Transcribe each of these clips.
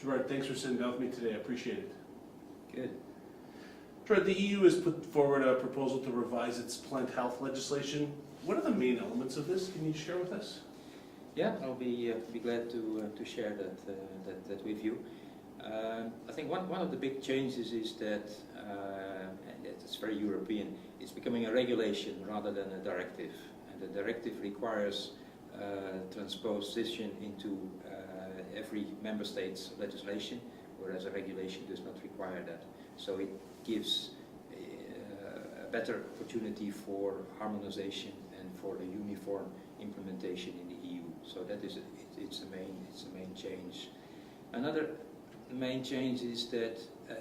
Gerard, thanks for sitting down with me today. I appreciate it. Good. Gerard, the EU has put forward a proposal to revise its plant health legislation. What are the main elements of this? Can you share with us? Yeah, I'll be glad to share that with you. I think one of the big changes is that, and it's very European, it's becoming a regulation rather than a directive. And the directive requires transposition into every member state's legislation, whereas a regulation does not require that. So it gives a better opportunity for harmonization and for a uniform implementation in the EU. So that is it's the main change. Another main change is that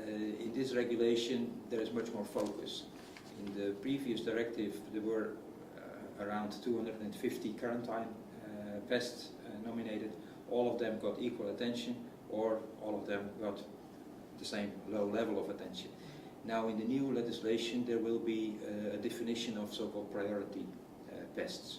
in this regulation there is much more focus. In the previous directive there were around 250 quarantine pests nominated. All of them got equal attention, or all of them got the same low level of attention. Now in the new legislation there will be a definition of so-called priority pests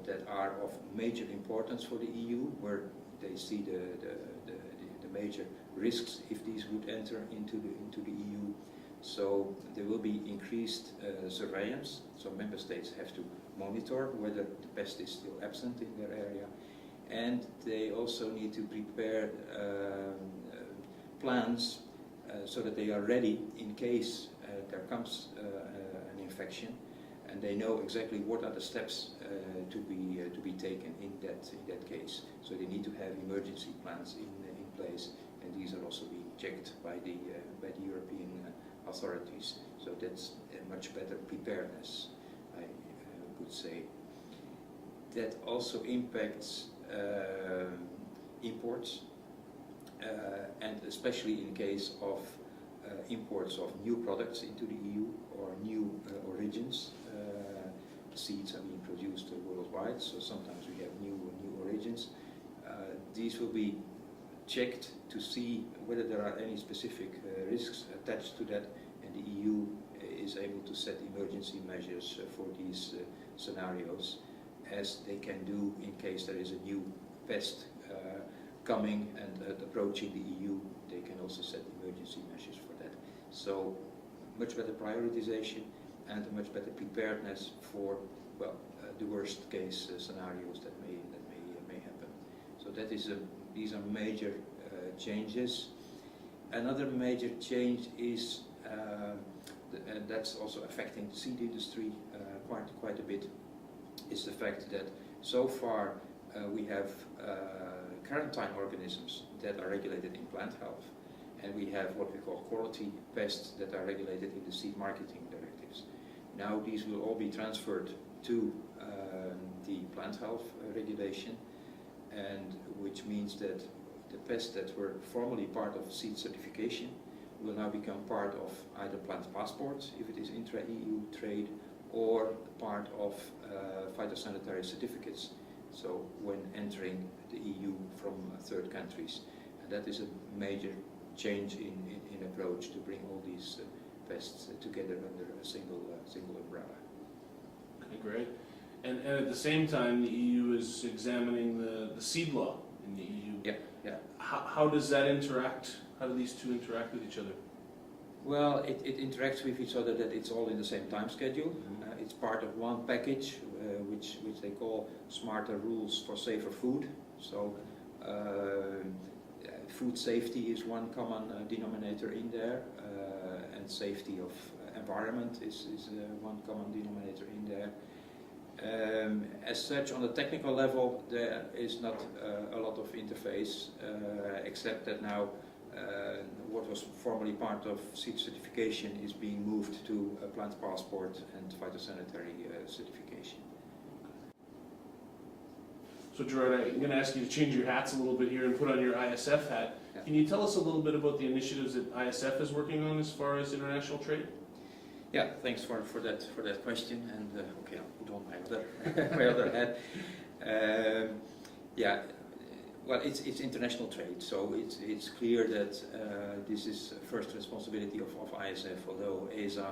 that are of major importance for the EU, where they see the major risks if these would enter into the EU. So there will be increased surveillance, so member states have to monitor whether the pest is still absent in their area, and they also need to prepare plans so that they are ready in case there comes an infection, and they know exactly what are the steps to be taken in that case. So they need to have emergency plans in place, and these are also being checked by the European authorities. So that's a much better preparedness, I would say. That also impacts imports, and especially in case of imports of new products into the EU or new origins. Seeds are being produced worldwide, so sometimes we have new origins. These will be checked to see whether there are any specific risks attached to that, and the EU is able to set emergency measures for these scenarios, as they can do in case there is a new pest coming and approaching the EU. They can also set emergency measures for that. So much better prioritization and a much better preparedness for the worst case scenarios that may happen. So that is these are major changes. Another major change is, and that's also affecting the seed industry quite a bit, is the fact that so far we have quarantine organisms that are regulated in plant health, and we have what we call quality pests that are regulated in the seed marketing directives. Now these will all be transferred to the plant health regulation, and which means that the pests that were formerly part of seed certification will now become part of either plant passports, if it is intra-EU trade, or part of phytosanitary certificates, so when entering the EU from third countries. And that is a major change in approach to bring all these pests together under a single umbrella. Okay, great. And at the same time, the EU is examining the seed law in the EU. Yeah. How does that interact? How do these two interact with each other? Well, it interacts with each other, that it's all in the same time schedule. It's part of one package, which they call Smarter Rules for Safer Food. So food safety is one common denominator in there, and safety of environment is one common denominator in there. As such, on the technical level, there is not a lot of interface, except that now what was formerly part of seed certification is being moved to a plant passport and phytosanitary certification. So Gerard, I'm going to ask you to change your hats a little bit here and put on your ISF hat. Yeah. Can you tell us a little bit about the initiatives that ISF is working on as far as international trade? Yeah, thanks for that question. And okay, I'll put on my other hat. Yeah, well, it's international trade, so it's clear that this is first responsibility of ISF. Although ESA,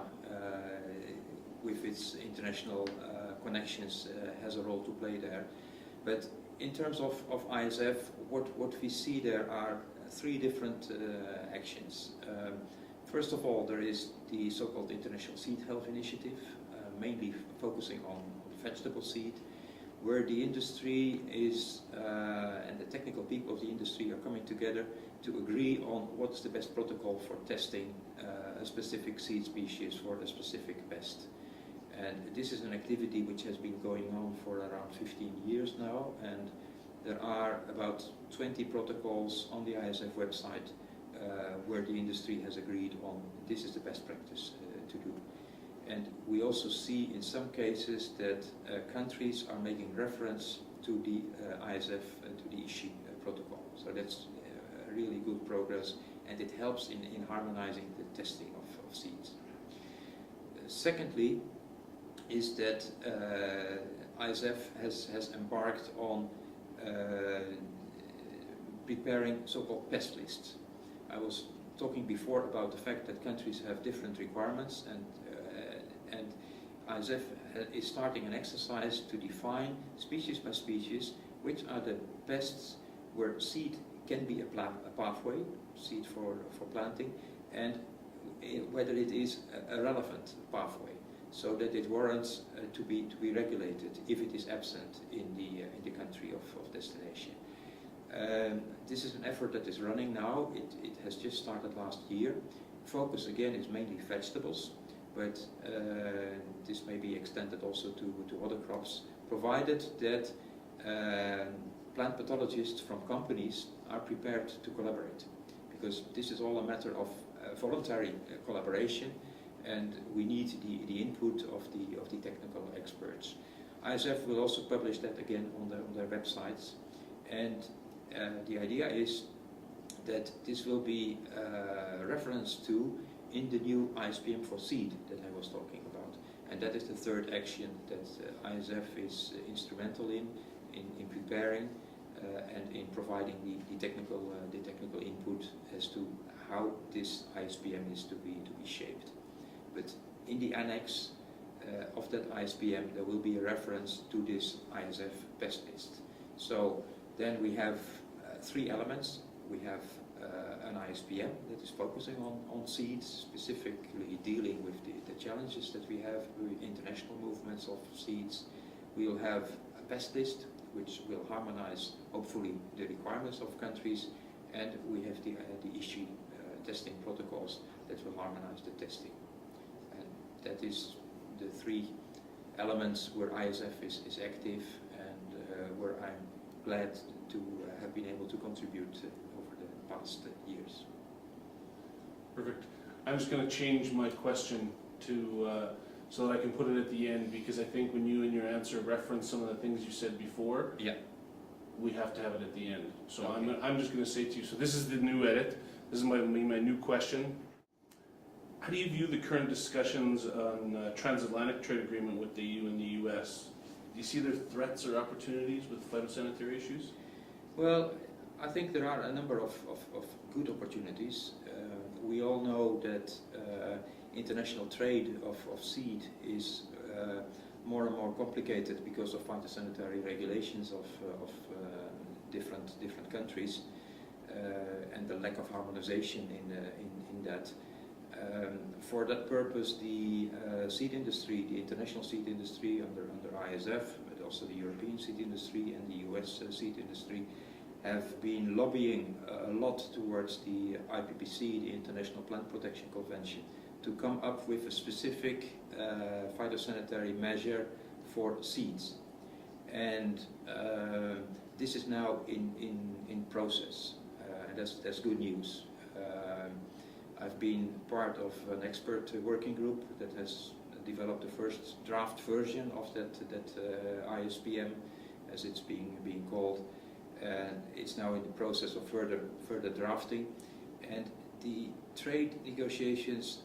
with its international connections, has a role to play there. But in terms of ISF, what we see there are three different actions. First of all, there is the so-called International Seed Health Initiative, mainly focusing on vegetable seed, where the industry is and the technical people of the industry are coming together to agree on what is the best protocol for testing a specific seed species for a specific pest. And this is an activity which has been going on for around 15 years now, and there are about 20 protocols on the ISF website where the industry has agreed on this is the best practice to do. And we also see in some cases that countries are making reference to the ISF and to the ISHI protocol. So that's really good progress, and it helps in harmonizing the testing of seeds. Secondly, is that ISF has embarked on preparing so-called pest lists. I was talking before about the fact that countries have different requirements, and ISF is starting an exercise to define species by species which are the pests where seed can be a pathway, seed for planting, and whether it is a relevant pathway, so that it warrants to be regulated if it is absent in the country of destination. This is an effort that is running now. It has just started last year. Focus again is mainly vegetables, but this may be extended also to other crops, provided that plant pathologists from companies are prepared to collaborate, because this is all a matter of voluntary collaboration, and we need the input of the technical experts. ISF will also publish that again on their websites, and the idea is that this will be referenced to in the new ISPM for seed that I was talking about, and that is the third action that ISF is instrumental in preparing and in providing the technical input as to how this ISPM is to be shaped. But in the annex of that ISPM, there will be a reference to this ISF pest list. So then we have three elements. We have an ISPM that is focusing on seeds, specifically dealing with the challenges that we have with international movements of seeds. We will have a pest list which will harmonize, hopefully, the requirements of countries, and we have the ISHI testing protocols that will harmonize the testing. And that is the three elements where ISF is active, and where I'm glad to have been able to contribute over the past years. Perfect. I'm just going to change my question to so that I can put it at the end, because I think when you in your answer reference some of the things you said before, yeah, we have to have it at the end. So okay. I'm just going to say to you, so this is the new edit. This is my new question. How do you view the current discussions on transatlantic trade agreement with the EU and the US? Do you see there threats or opportunities with phytosanitary issues? Well, I think there are a number of good opportunities. We all know that international trade of seed is more and more complicated because of phytosanitary regulations of different countries and the lack of harmonization in that. For that purpose, the seed industry, the international seed industry under ISF, but also the European seed industry and the US seed industry, have been lobbying a lot towards the IPPC, the International Plant Protection Convention, to come up with a specific phytosanitary measure for seeds. And this is now in process, and that's good news. I've been part of an expert working group that has developed the first draft version of that ISPM, as it's being called. And it's now in the process of further drafting. And the trade negotiations,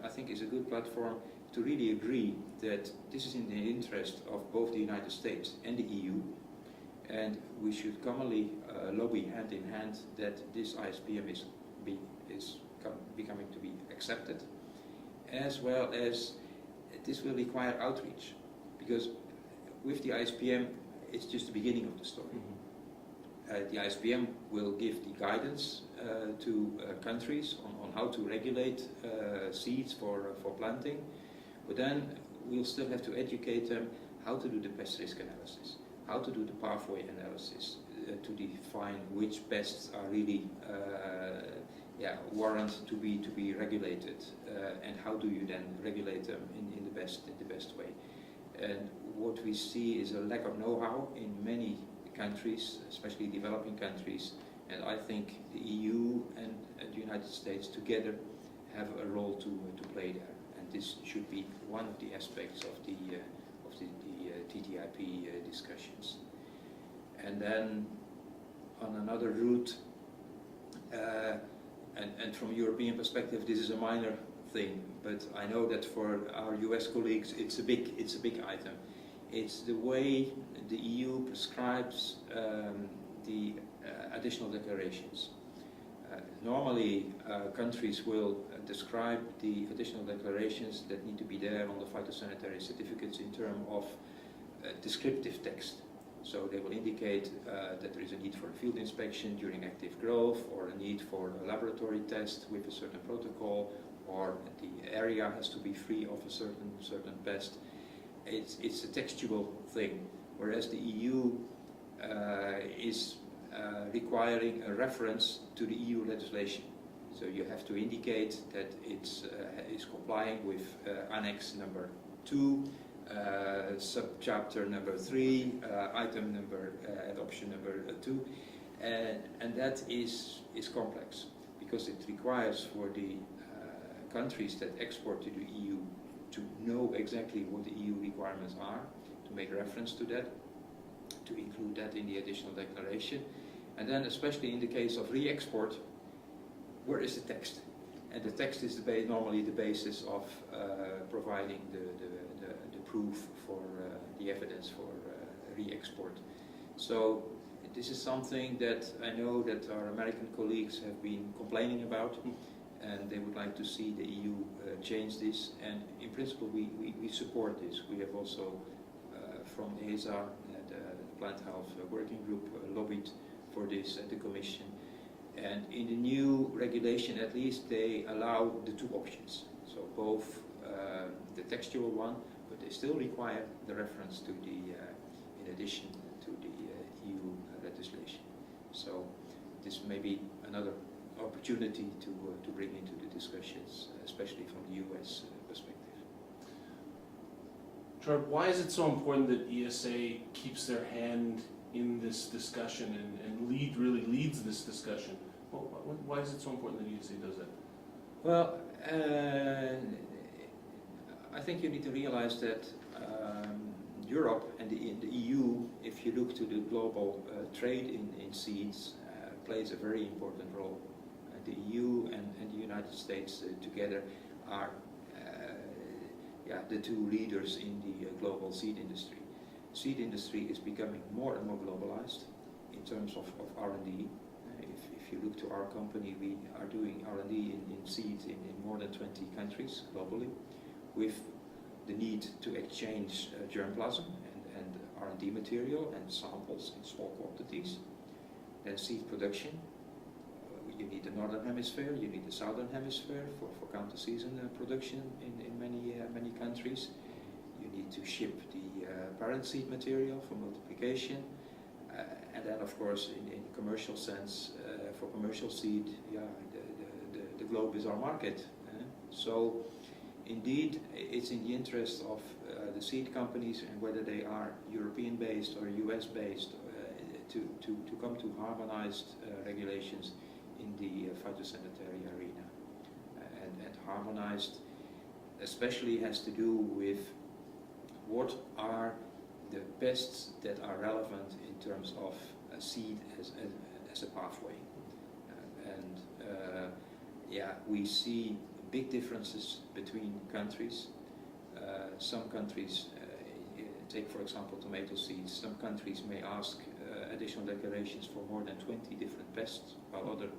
I think, is a good platform to really agree that this is in the interest of both the United States and the EU, and we should commonly lobby hand in hand that this ISPM is becoming to be accepted, as well as this will require outreach, because with the ISPM it's just the beginning of the story. the ISPM will give the guidance to countries on how to regulate seeds for planting, but then we'll still have to educate them how to do the pest risk analysis, how to do the pathway analysis, to define which pests are really warrant to be regulated, and how do you then regulate them in the best way. And what we see is a lack of know-how in many countries, especially developing countries, and I think the EU and the United States together have a role to play there, and this should be one of the aspects of the TTIP discussions. And then on another route, and from a European perspective, this is a minor thing, but I know that for our US colleagues, it's a big item. It's the way the EU prescribes the additional declarations. Normally, countries will describe the additional declarations that need to be there on the phytosanitary certificates in terms of descriptive text. So they will indicate that there is a need for a field inspection during active growth, or a need for a laboratory test with a certain protocol, or the area has to be free of a certain pest. It's a textual thing, whereas the EU is requiring a reference to the EU legislation. So you have to indicate that it's is complying with Annex number 2, subchapter number 3, item number, adoption number 2, and that is complex, because it requires for the countries that export to the EU to know exactly what the EU requirements are, to make reference to that, to include that in the additional declaration, and then especially in the case of re-export, where is the text? And the text is normally the basis of providing the proof for the evidence for re-export. So this is something that I know that our American colleagues have been complaining about, and they would like to see the EU change this, and in principle we support this. We have also from ESA, the Plant Health Working Group, lobbied for this at the Commission, and in the new regulation at least they allow the two options, so both the textual one, but they still require the reference to the in addition to the EU legislation. So this may be another opportunity to bring into the discussions, especially from the US perspective. Gerard, why is it so important that ESA keeps their hand in this discussion and really leads this discussion? Why is it so important that ESA does that? Well, I think you need to realize that Europe and the EU, if you look to the global trade in seeds, plays a very important role. The EU and the United States together are the two leaders in the global seed industry. Seed industry is becoming more and more globalized in terms of R&D. If you look to our company, we are doing R&D in seeds in more than 20 countries globally, with the need to exchange germplasm and R&D material and samples in small quantities. Then seed production. You need the northern hemisphere, you need the southern hemisphere for counter-season production in many countries. You need to ship the parent seed material for multiplication, and then of course in commercial sense, for commercial seed, the globe is our market. So indeed it's in the interest of the seed companies, and whether they are European based or US based, to come to harmonized regulations in the phytosanitary arena, and harmonized especially has to do with what are the pests that are relevant in terms of a seed as a pathway, we see big differences between countries. Some countries, take for example tomato seeds, some countries may ask additional declarations for more than 20 different pests, while others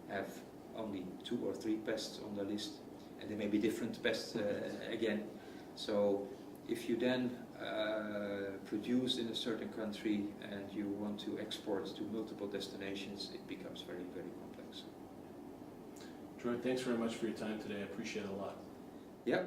have only 2 or 3 pests on the list, and there may be different pests again. So if you then produced in a certain country and you want to export to multiple destinations, it becomes very, very complex. Gerard, thanks very much for your time today. I appreciate it a lot. Yeah.